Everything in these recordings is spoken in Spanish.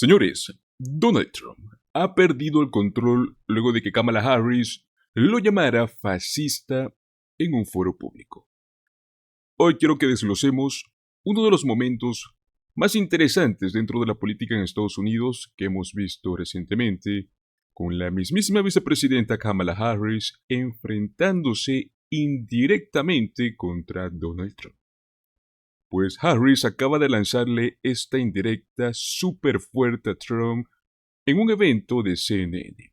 Señores, Donald Trump ha perdido el control luego de que Kamala Harris lo llamara fascista en un foro público. Hoy quiero que desglosemos uno de los momentos más interesantes dentro de la política en Estados Unidos que hemos visto recientemente, con la mismísima vicepresidenta Kamala Harris enfrentándose indirectamente contra Donald Trump. Pues Harris acaba de lanzarle esta indirecta súper fuerte a Trump en un evento de CNN.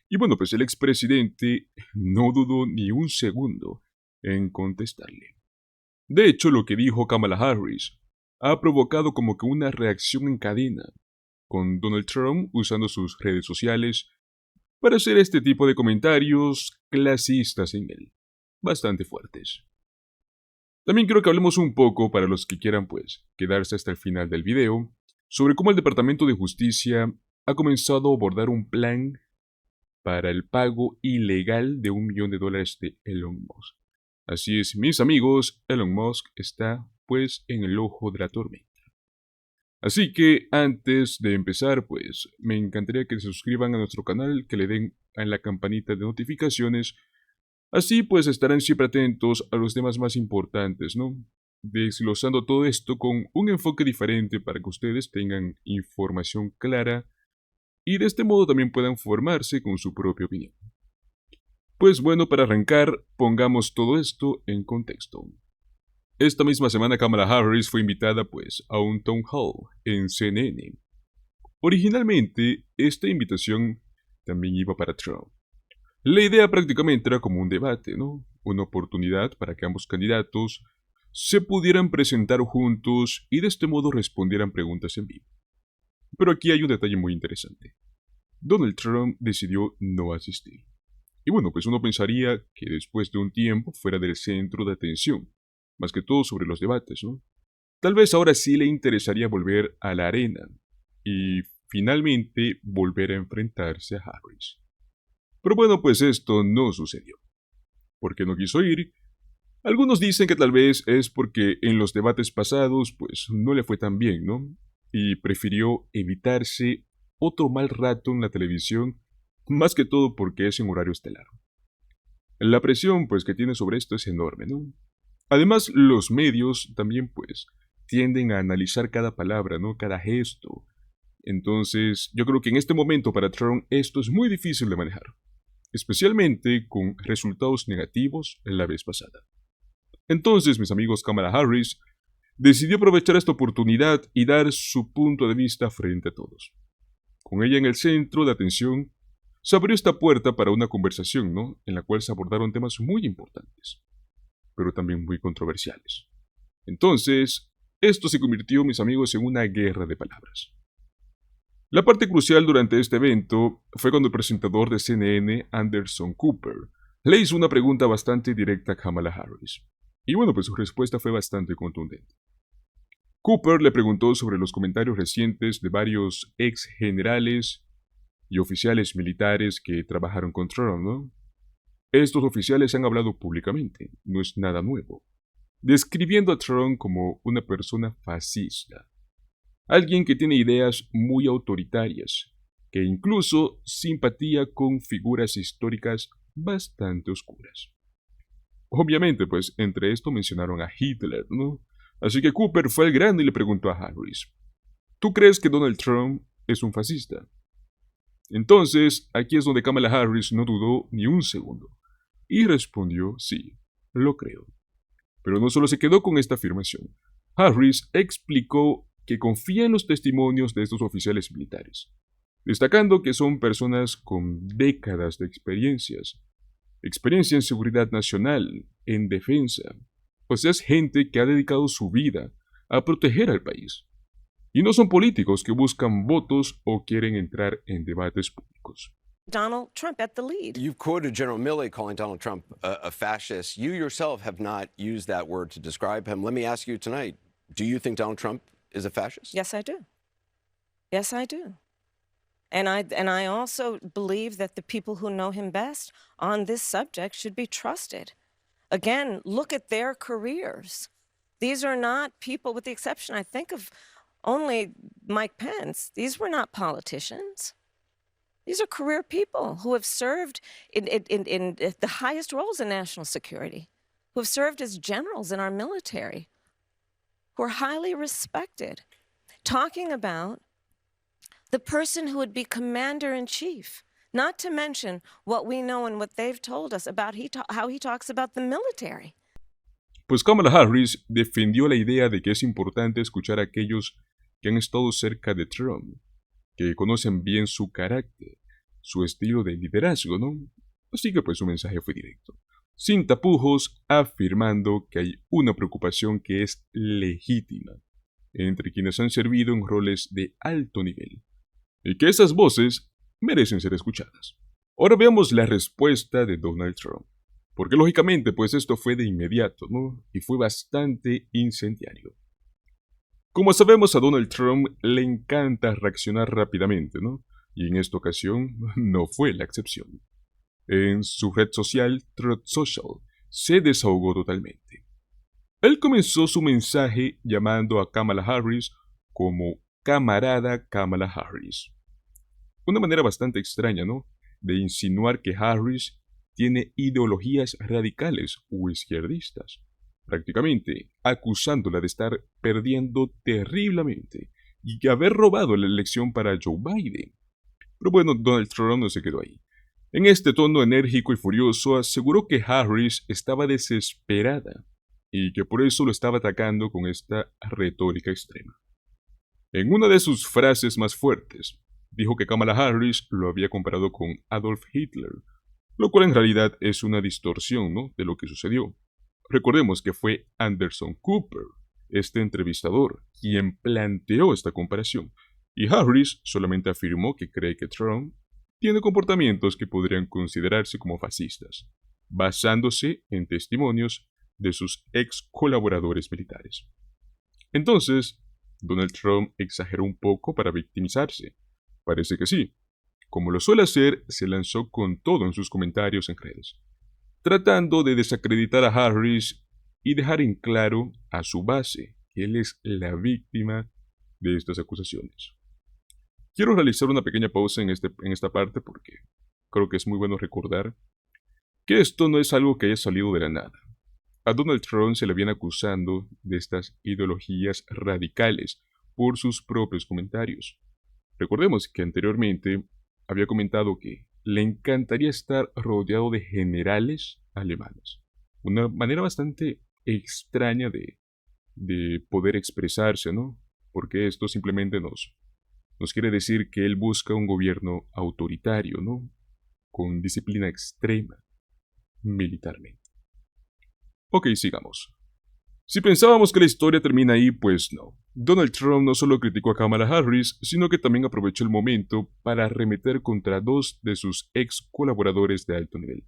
Y bueno, pues el expresidente no dudó ni un segundo en contestarle. De hecho, lo que dijo Kamala Harris ha provocado como que una reacción en cadena, con Donald Trump usando sus redes sociales para hacer este tipo de comentarios clasistas en él, bastante fuertes. También quiero que hablemos un poco, para los que quieran pues quedarse hasta el final del video, sobre cómo el Departamento de Justicia ha comenzado a abordar un plan para el pago ilegal de $1 millón de Elon Musk. Así es, mis amigos, Elon Musk está pues en el ojo de la tormenta. Así que antes de empezar, pues me encantaría que se suscriban a nuestro canal, que le den a la campanita de notificaciones. Así pues estarán siempre atentos a los temas más importantes, ¿no? Desglosando todo esto con un enfoque diferente para que ustedes tengan información clara y de este modo también puedan formarse con su propia opinión. Pues bueno, para arrancar, pongamos todo esto en contexto. Esta misma semana Kamala Harris fue invitada pues a un town hall en CNN. Originalmente, esta invitación también iba para Trump. La idea prácticamente era como un debate, ¿no? Una oportunidad para que ambos candidatos se pudieran presentar juntos y de este modo respondieran preguntas en vivo. Pero aquí hay un detalle muy interesante. Donald Trump decidió no asistir. Y bueno, pues uno pensaría que después de un tiempo fuera del centro de atención, más que todo sobre los debates, ¿no? Tal vez ahora sí le interesaría volver a la arena y finalmente volver a enfrentarse a Harris. Pero bueno, pues esto no sucedió. ¿Por qué no quiso ir? Algunos dicen que tal vez es porque en los debates pasados pues no le fue tan bien, ¿no? Y prefirió evitarse otro mal rato en la televisión, más que todo porque es en horario estelar. La presión pues que tiene sobre esto es enorme, ¿no? Además, los medios también pues tienden a analizar cada palabra, ¿no? Cada gesto. Entonces, yo creo que en este momento para Trump esto es muy difícil de manejar, especialmente con resultados negativos la vez pasada. Entonces, mis amigos, Kamala Harris decidió aprovechar esta oportunidad y dar su punto de vista frente a todos. Con ella en el centro de atención, se abrió esta puerta para una conversación, ¿no? En la cual se abordaron temas muy importantes, pero también muy controversiales. Entonces, esto se convirtió, mis amigos, en una guerra de palabras. La parte crucial durante este evento fue cuando el presentador de CNN, Anderson Cooper, le hizo una pregunta bastante directa a Kamala Harris. Y bueno, pues su respuesta fue bastante contundente. Cooper le preguntó sobre los comentarios recientes de varios ex generales y oficiales militares que trabajaron con Trump, ¿no? Estos oficiales han hablado públicamente, no es nada nuevo, describiendo a Trump como una persona fascista, alguien que tiene ideas muy autoritarias, que incluso simpatía con figuras históricas bastante oscuras. Obviamente, pues, entre esto mencionaron a Hitler, ¿no? Así que Cooper fue al grano y le preguntó a Harris, ¿tú crees que Donald Trump es un fascista? Entonces, aquí es donde Kamala Harris no dudó ni un segundo, y respondió sí, lo creo. Pero no solo se quedó con esta afirmación. Harris explicó que confía en los testimonios de estos oficiales militares, destacando que son personas con décadas de experiencia en seguridad nacional, en defensa, o sea, es gente que ha dedicado su vida a proteger al país. Y no son políticos que buscan votos o quieren entrar en debates públicos. Donald Trump at the lead. You've quoted General Milley calling Donald Trump a fascist. You yourself have not used that word to describe him. Let me ask you tonight, do you think Donald Trump is a fascist? Yes, I do. Yes, I do. And I also believe that the people who know him best on this subject should be trusted. Again, look at their careers. These are not people, with the exception, I think, of only Mike Pence. These were not politicians. These are career people who have served in the highest roles in national security, who have served as generals in our military, who are highly respected. Talking about the person who would be commander-in-chief, not to mention what we know and what they've told us about how he talks about the military. Pues Kamala Harris defendió la idea de que es importante escuchar a aquellos que han estado cerca de Trump, que conocen bien su carácter, su estilo de liderazgo, ¿no? Así que pues su mensaje fue directo, sin tapujos, afirmando que hay una preocupación que es legítima entre quienes han servido en roles de alto nivel, y que esas voces merecen ser escuchadas. Ahora veamos la respuesta de Donald Trump, porque lógicamente pues esto fue de inmediato, ¿no? Y fue bastante incendiario. Como sabemos, a Donald Trump le encanta reaccionar rápidamente, ¿no? Y en esta ocasión no fue la excepción. En su red social, Truth Social, se desahogó totalmente. Él comenzó su mensaje llamando a Kamala Harris como camarada Kamala Harris. Una manera bastante extraña, ¿no? De insinuar que Harris tiene ideologías radicales o izquierdistas, prácticamente acusándola de estar perdiendo terriblemente y de haber robado la elección para Joe Biden. Pero bueno, Donald Trump no se quedó ahí. En este tono enérgico y furioso aseguró que Harris estaba desesperada y que por eso lo estaba atacando con esta retórica extrema. En una de sus frases más fuertes, dijo que Kamala Harris lo había comparado con Adolf Hitler, lo cual en realidad es una distorsión, ¿no?, de lo que sucedió. Recordemos que fue Anderson Cooper, este entrevistador, quien planteó esta comparación, y Harris solamente afirmó que cree que Trump tiene comportamientos que podrían considerarse como fascistas, basándose en testimonios de sus ex colaboradores militares. Entonces, Donald Trump exageró un poco para victimizarse. Parece que sí. Como lo suele hacer, se lanzó con todo en sus comentarios en redes, tratando de desacreditar a Harris y dejar en claro a su base que él es la víctima de estas acusaciones. Quiero realizar una pequeña pausa en esta parte porque creo que es muy bueno recordar que esto no es algo que haya salido de la nada. A Donald Trump se le viene acusando de estas ideologías radicales por sus propios comentarios. Recordemos que anteriormente había comentado que le encantaría estar rodeado de generales alemanes. Una manera bastante extraña de poder expresarse, ¿no? Porque esto simplemente nos quiere decir que él busca un gobierno autoritario, ¿no? Con disciplina extrema, militarmente. Ok, sigamos. Si pensábamos que la historia termina ahí, pues no. Donald Trump no solo criticó a Kamala Harris, sino que también aprovechó el momento para arremeter contra dos de sus ex colaboradores de alto nivel,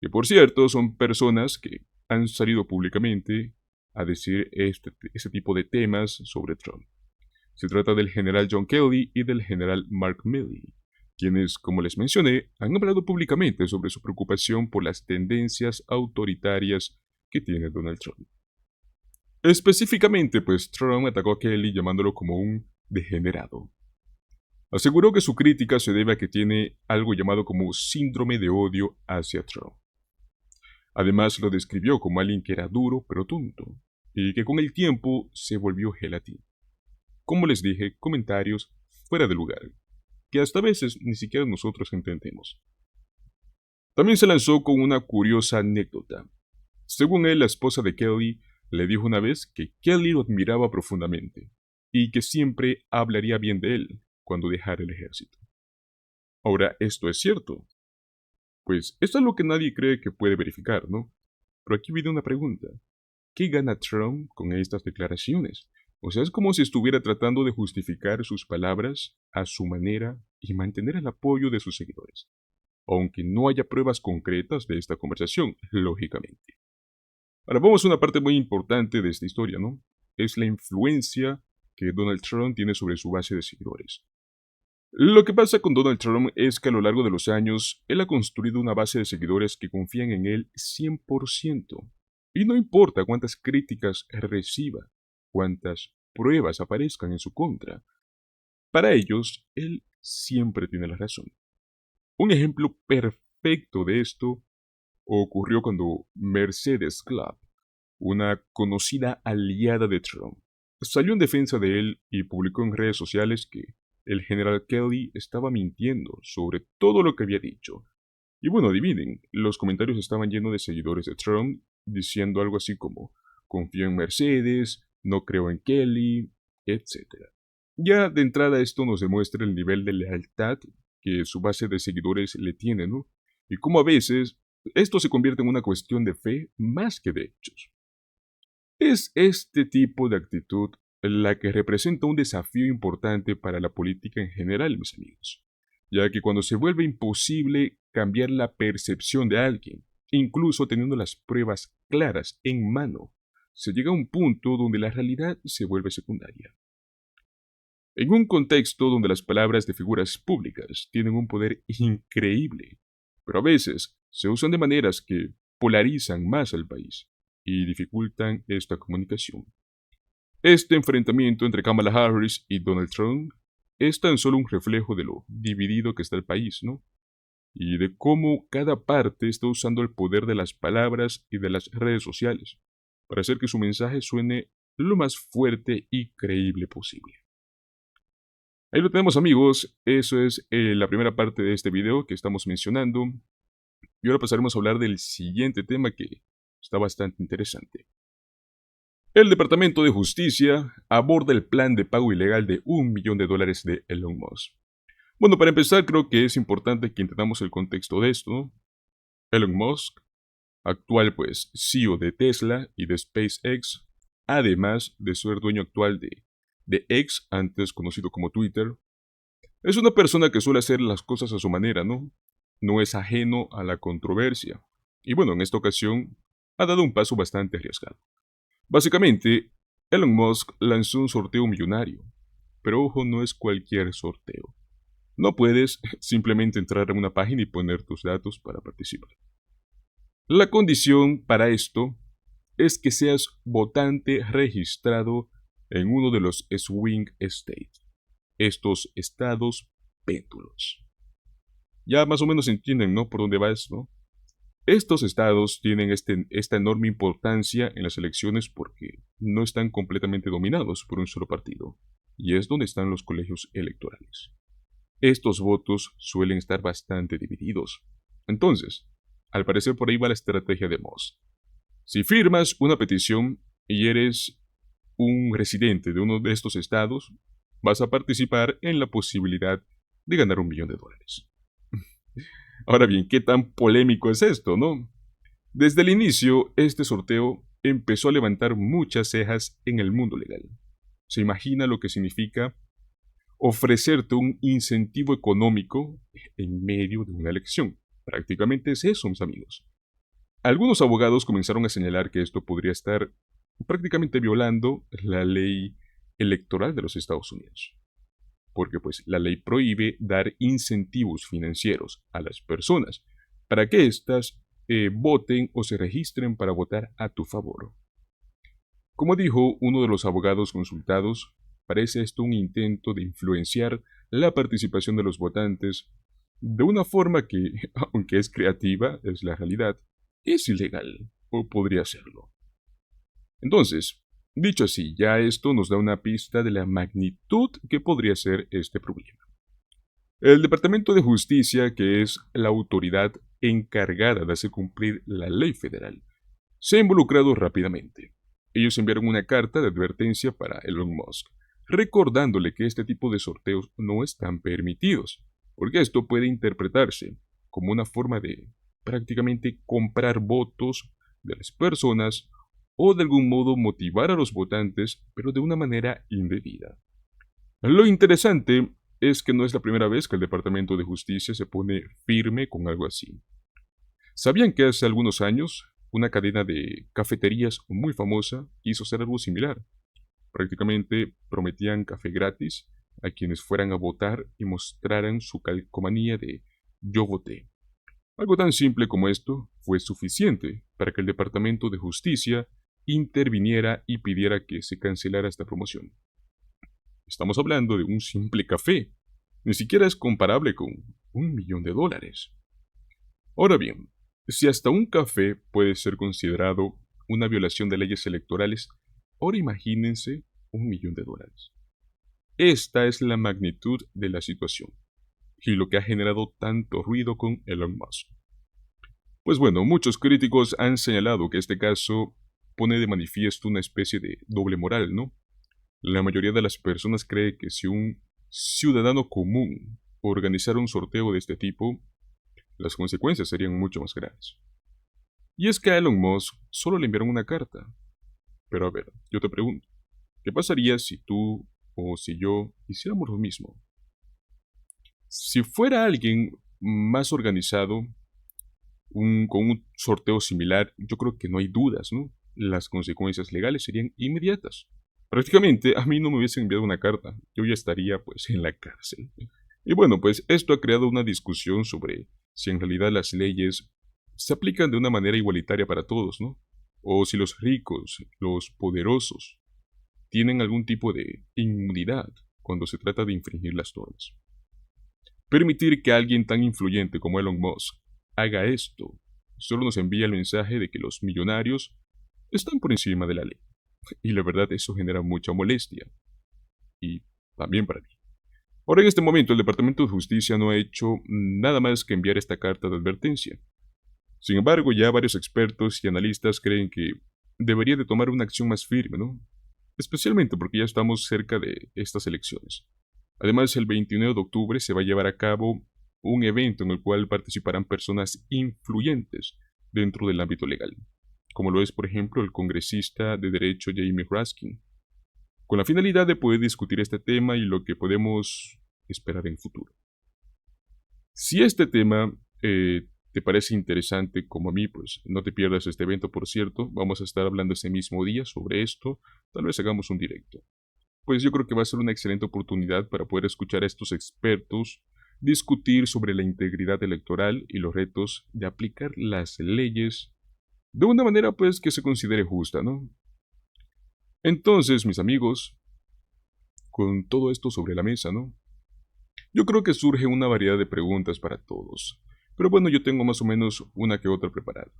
que por cierto son personas que han salido públicamente a decir este tipo de temas sobre Trump. Se trata del general John Kelly y del general Mark Milley, quienes, como les mencioné, han hablado públicamente sobre su preocupación por las tendencias autoritarias que tiene Donald Trump. Específicamente, pues Trump atacó a Kelly llamándolo como un degenerado. Aseguró que su crítica se debe a que tiene algo llamado como síndrome de odio hacia Trump. Además, lo describió como alguien que era duro pero tonto, y que con el tiempo se volvió gelatina. Como les dije, comentarios fuera de lugar, que hasta veces ni siquiera nosotros entendemos. También se lanzó con una curiosa anécdota. Según él, la esposa de Kelly le dijo una vez que Kelly lo admiraba profundamente y que siempre hablaría bien de él cuando dejara el ejército. Ahora, ¿esto es cierto? Pues esto es lo que nadie cree que puede verificar, ¿no? Pero aquí viene una pregunta. ¿Qué gana Trump con estas declaraciones? O sea, es como si estuviera tratando de justificar sus palabras a su manera y mantener el apoyo de sus seguidores, aunque no haya pruebas concretas de esta conversación, lógicamente. Ahora vamos a una parte muy importante de esta historia, ¿no? Es la influencia que Donald Trump tiene sobre su base de seguidores. Lo que pasa con Donald Trump es que a lo largo de los años, él ha construido una base de seguidores que confían en él 100%. Y no importa cuántas críticas reciba, cuántas pruebas aparezcan en su contra. Para ellos, él siempre tiene la razón. Un ejemplo perfecto de esto ocurrió cuando Mercedes Clapp, una conocida aliada de Trump, salió en defensa de él y publicó en redes sociales que el general Kelly estaba mintiendo sobre todo lo que había dicho. Y bueno, adivinen, los comentarios estaban llenos de seguidores de Trump diciendo algo así como confío en Mercedes, no creo en Kelly, etc. Ya de entrada esto nos demuestra el nivel de lealtad que su base de seguidores le tiene, ¿no? Y cómo a veces esto se convierte en una cuestión de fe más que de hechos. Es este tipo de actitud la que representa un desafío importante para la política en general, mis amigos, ya que cuando se vuelve imposible cambiar la percepción de alguien, incluso teniendo las pruebas claras en mano, se llega a un punto donde la realidad se vuelve secundaria. En un contexto donde las palabras de figuras públicas tienen un poder increíble, pero a veces se usan de maneras que polarizan más al país y dificultan esta comunicación. Este enfrentamiento entre Kamala Harris y Donald Trump es tan solo un reflejo de lo dividido que está el país, ¿no? Y de cómo cada parte está usando el poder de las palabras y de las redes sociales para hacer que su mensaje suene lo más fuerte y creíble posible. Ahí lo tenemos, amigos. Eso es la primera parte de este video que estamos mencionando. Y ahora pasaremos a hablar del siguiente tema que está bastante interesante. El Departamento de Justicia aborda el plan de pago ilegal de $1 millón de Elon Musk. Bueno, para empezar creo que es importante que entendamos el contexto de esto, ¿no? Elon Musk, actual CEO de Tesla y de SpaceX, además de ser dueño actual de X, antes conocido como Twitter, es una persona que suele hacer las cosas a su manera, ¿no? No es ajeno a la controversia. Y bueno, en esta ocasión ha dado un paso bastante arriesgado. Básicamente, Elon Musk lanzó un sorteo millonario, pero ojo, no es cualquier sorteo. No puedes simplemente entrar a una página y poner tus datos para participar. La condición para esto es que seas votante registrado en uno de los swing states, estos estados péndulos. Ya más o menos entienden, ¿no? Por dónde va esto. Estos estados tienen esta enorme importancia en las elecciones porque no están completamente dominados por un solo partido, y es donde están los colegios electorales. Estos votos suelen estar bastante divididos. Entonces, al parecer por ahí va la estrategia de Musk. Si firmas una petición y eres un residente de uno de estos estados, vas a participar en la posibilidad de ganar $1 millón. Ahora bien, ¿qué tan polémico es esto, no? Desde el inicio, este sorteo empezó a levantar muchas cejas en el mundo legal. ¿Se imagina lo que significa ofrecerte un incentivo económico en medio de una elección? Prácticamente es eso, mis amigos. Algunos abogados comenzaron a señalar que esto podría estar prácticamente violando la ley electoral de los Estados Unidos. Porque la ley prohíbe dar incentivos financieros a las personas para que éstas voten o se registren para votar a tu favor. Como dijo uno de los abogados consultados, parece esto un intento de influenciar la participación de los votantes de una forma que, aunque es creativa, es la realidad, es ilegal o podría serlo. Entonces, dicho así, ya esto nos da una pista de la magnitud que podría ser este problema. El Departamento de Justicia, que es la autoridad encargada de hacer cumplir la ley federal, se ha involucrado rápidamente. Ellos enviaron una carta de advertencia para Elon Musk, recordándole que este tipo de sorteos no están permitidos, porque esto puede interpretarse como una forma de prácticamente comprar votos de las personas o de algún modo motivar a los votantes, pero de una manera indebida. Lo interesante es que no es la primera vez que el Departamento de Justicia se pone firme con algo así. ¿Sabían que hace algunos años una cadena de cafeterías muy famosa hizo hacer algo similar? Prácticamente prometían café gratis a quienes fueran a votar y mostraran su calcomanía de "yo voté". Algo tan simple como esto fue suficiente para que el Departamento de Justicia interviniera y pidiera que se cancelara esta promoción. Estamos hablando de un simple café. Ni siquiera es comparable con $1 millón. Ahora bien, si hasta un café puede ser considerado una violación de leyes electorales, ahora imagínense $1 millón. Esta es la magnitud de la situación y lo que ha generado tanto ruido con Elon Musk. Pues bueno, muchos críticos han señalado que este caso pone de manifiesto una especie de doble moral, ¿no? La mayoría de las personas cree que si un ciudadano común organizara un sorteo de este tipo, las consecuencias serían mucho más graves. Y es que a Elon Musk solo le enviaron una carta. Pero a ver, yo te pregunto, ¿qué pasaría si tú o si yo hiciéramos lo mismo? Si fuera alguien más organizado, con un sorteo similar, yo creo que no hay dudas, ¿no? Las consecuencias legales serían inmediatas. Prácticamente a mí no me hubiesen enviado una carta, yo ya estaría pues en la cárcel. Y bueno, pues esto ha creado una discusión sobre si en realidad las leyes se aplican de una manera igualitaria para todos, ¿no? O si los ricos, los poderosos, tienen algún tipo de inmunidad cuando se trata de infringir las normas. Permitir que alguien tan influyente como Elon Musk haga esto solo nos envía el mensaje de que los millonarios están por encima de la ley. Y la verdad eso genera mucha molestia. Y también para mí. Ahora en este momento el Departamento de Justicia no ha hecho nada más que enviar esta carta de advertencia. Sin embargo, ya varios expertos y analistas creen que debería de tomar una acción más firme, ¿no? Especialmente porque ya estamos cerca de estas elecciones. Además, el 29 de octubre se va a llevar a cabo un evento en el cual participarán personas influyentes dentro del ámbito legal, como lo es, por ejemplo, el congresista de Derecho Jamie Raskin, con la finalidad de poder discutir este tema y lo que podemos esperar en futuro. Si este tema te parece interesante como a mí, pues no te pierdas este evento, por cierto. Vamos a estar hablando ese mismo día sobre esto. Tal vez hagamos un directo. Pues yo creo que va a ser una excelente oportunidad para poder escuchar a estos expertos discutir sobre la integridad electoral y los retos de aplicar las leyes de una manera pues que se considere justa, ¿no? Entonces, mis amigos, con todo esto sobre la mesa, ¿no? Yo creo que surge una variedad de preguntas para todos. Pero bueno, yo tengo más o menos una que otra preparada.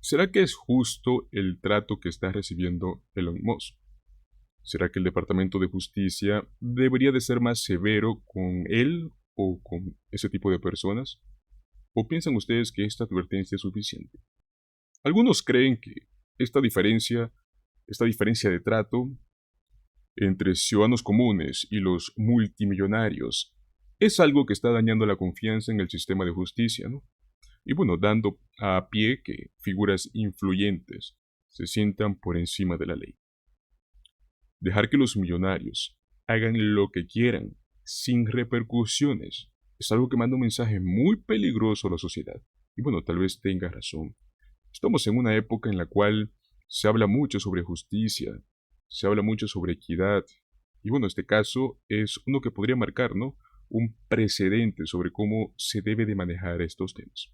¿Será que es justo el trato que está recibiendo Elon Musk? ¿Será que el Departamento de Justicia debería de ser más severo con él o con ese tipo de personas? ¿O piensan ustedes que esta advertencia es suficiente? Algunos creen que esta diferencia de trato entre ciudadanos comunes y los multimillonarios es algo que está dañando la confianza en el sistema de justicia, ¿no? Y bueno, dando a pie que figuras influyentes se sientan por encima de la ley. Dejar que los millonarios hagan lo que quieran sin repercusiones es algo que manda un mensaje muy peligroso a la sociedad. Y bueno, tal vez tenga razón. Estamos en una época en la cual se habla mucho sobre justicia, se habla mucho sobre equidad. Y bueno, este caso es uno que podría marcar, ¿no?, un precedente sobre cómo se debe de manejar estos temas.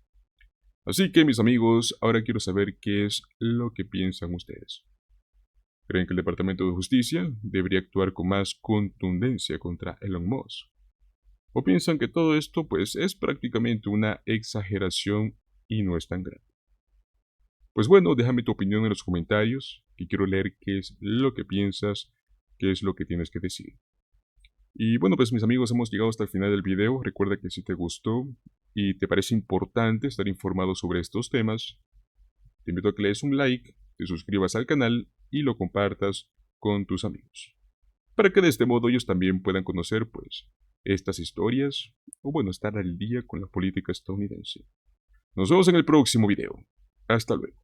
Así que, mis amigos, ahora quiero saber qué es lo que piensan ustedes. ¿Creen que el Departamento de Justicia debería actuar con más contundencia contra Elon Musk? ¿O piensan que todo esto pues es prácticamente una exageración y no es tan grave? Pues bueno, déjame tu opinión en los comentarios, que quiero leer qué es lo que piensas, qué es lo que tienes que decir. Y bueno, pues mis amigos, hemos llegado hasta el final del video. Recuerda que si te gustó y te parece importante estar informado sobre estos temas, te invito a que le des un like, te suscribas al canal y lo compartas con tus amigos, para que de este modo ellos también puedan conocer pues estas historias, o bueno, estar al día con la política estadounidense. Nos vemos en el próximo video. Hasta luego.